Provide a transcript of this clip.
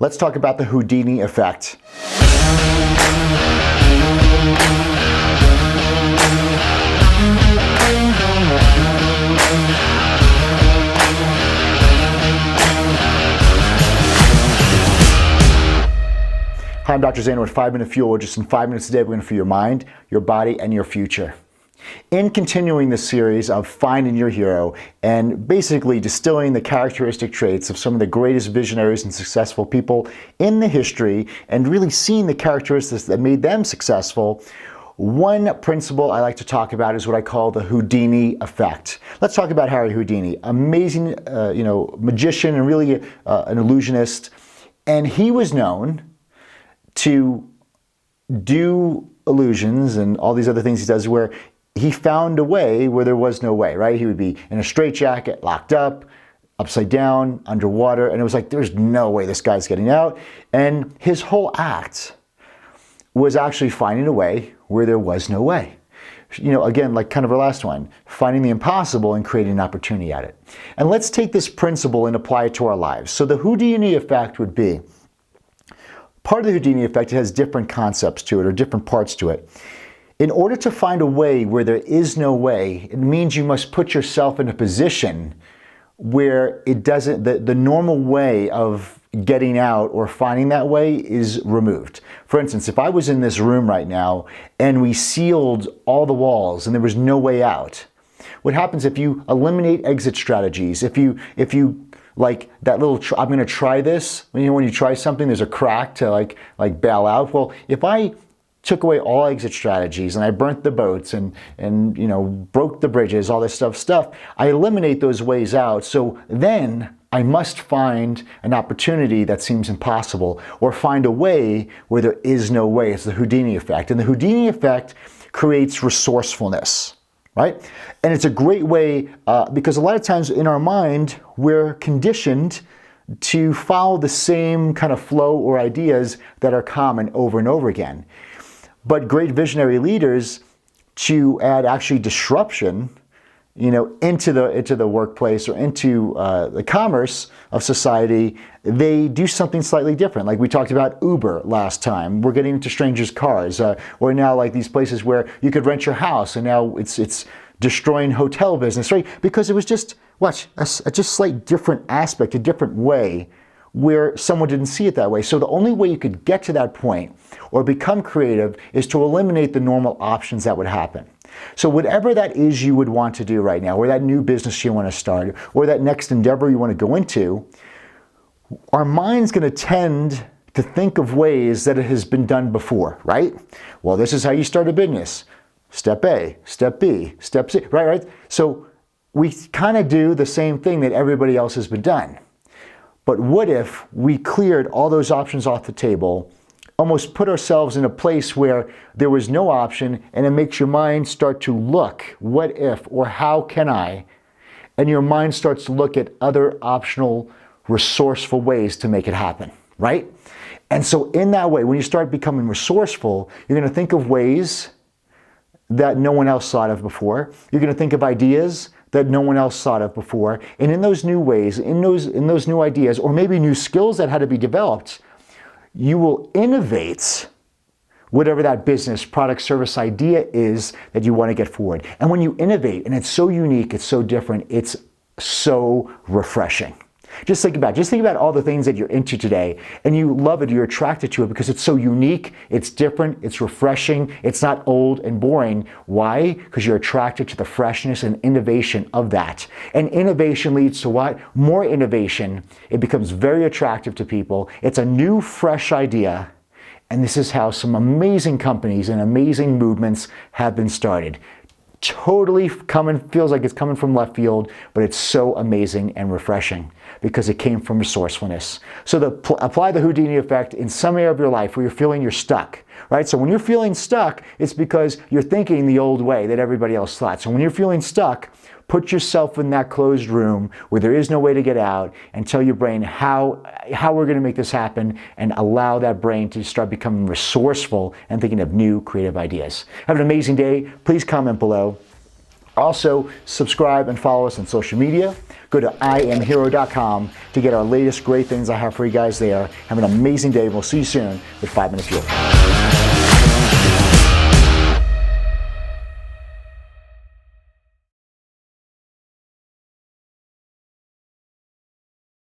Let's talk about the Houdini effect. Hi, I'm Dr. Zane with 5-Minute Fuel. Just in 5 minutes a day, we're going to fuel your mind, your body, and your future. In continuing this series of finding your hero and basically distilling the characteristic traits of some of the greatest visionaries and successful people in the history and really seeing the characteristics that made them successful, one principle I like to talk about is what I call the Houdini effect. Let's talk about Harry Houdini, amazing magician and really an illusionist. And he was known to do illusions and all these other things he does where he found a way where there was no way, right? He would be in a straitjacket, locked up, upside down, underwater, and it was like, there's no way this guy's getting out. And his whole act was actually finding a way where there was no way. You know, again, like kind of our last one, finding the impossible and creating an opportunity at it. And let's take this principle and apply it to our lives. So the Houdini effect would be, part of the Houdini effect has different concepts to it or different parts to it. In order to find a way where there is no way, it means you must put yourself in a position where it doesn't, the normal way of getting out or finding that way is removed. For instance, if I was in this room right now and we sealed all the walls and there was no way out, what happens if you eliminate exit strategies, if you like that little, I'm going to try this, you know, when you try something, there's a crack to like bail out. Well, if I took away all exit strategies and I burnt the boats and you know, broke the bridges, all this stuff, I eliminate those ways out. So then I must find an opportunity that seems impossible or find a way where there is no way. It's the Houdini effect. And the Houdini effect creates resourcefulness, right? And it's a great way because a lot of times in our mind, we're conditioned to follow the same kind of flow or ideas that are common over and over again. But great visionary leaders, to add actually disruption, you know, into the workplace or into the commerce of society, they do something slightly different. Like we talked about Uber last time. We're getting into strangers' cars, or now like these places where you could rent your house, and now it's destroying hotel business, right? Because it was just a just slight different aspect, a different way where someone didn't see it that way. So the only way you could get to that point or become creative is to eliminate the normal options that would happen. So whatever that is you would want to do right now, or that new business you want to start, or that next endeavor you want to go into, our mind's going to tend to think of ways that it has been done before, right? Well, this is how you start a business. Step A, step B, step C, right? So we kind of do the same thing that everybody else has been done. But what if we cleared all those options off the table, almost put ourselves in a place where there was no option, and it makes your mind start to look, what if, or how can I? And your mind starts to look at other optional, resourceful ways to make it happen, right? And so in that way, when you start becoming resourceful, you're going to think of ways that no one else thought of before. You're going to think of ideas that no one else thought of before. And in those new ways, in those new ideas, or maybe new skills that had to be developed, you will innovate whatever that business, product, service idea is that you want to get forward. And when you innovate, and it's so unique, it's so different, it's so refreshing. Just think about all the things that you're into today, and you love it, you're attracted to it because it's so unique, it's different, it's refreshing, it's not old and boring. Why? Because you're attracted to the freshness and innovation of that. And innovation leads to what? More innovation. It becomes very attractive to people. It's a new, fresh idea. And this is how some amazing companies and amazing movements have been started. Totally feels like it's coming from left field, but it's so amazing and refreshing because it came from resourcefulness. So apply the Houdini effect in some area of your life where you're feeling you're stuck, right? So when you're feeling stuck, it's because you're thinking the old way that everybody else thought. So when you're feeling stuck, put yourself in that closed room where there is no way to get out and tell your brain how we're going to make this happen, and allow that brain to start becoming resourceful and thinking of new creative ideas. Have an amazing day. Please comment below. Also, subscribe and follow us on social media. Go to IamHero.com to get our latest great things I have for you guys there. Have an amazing day. We'll see you soon with 5 Minute Fuel.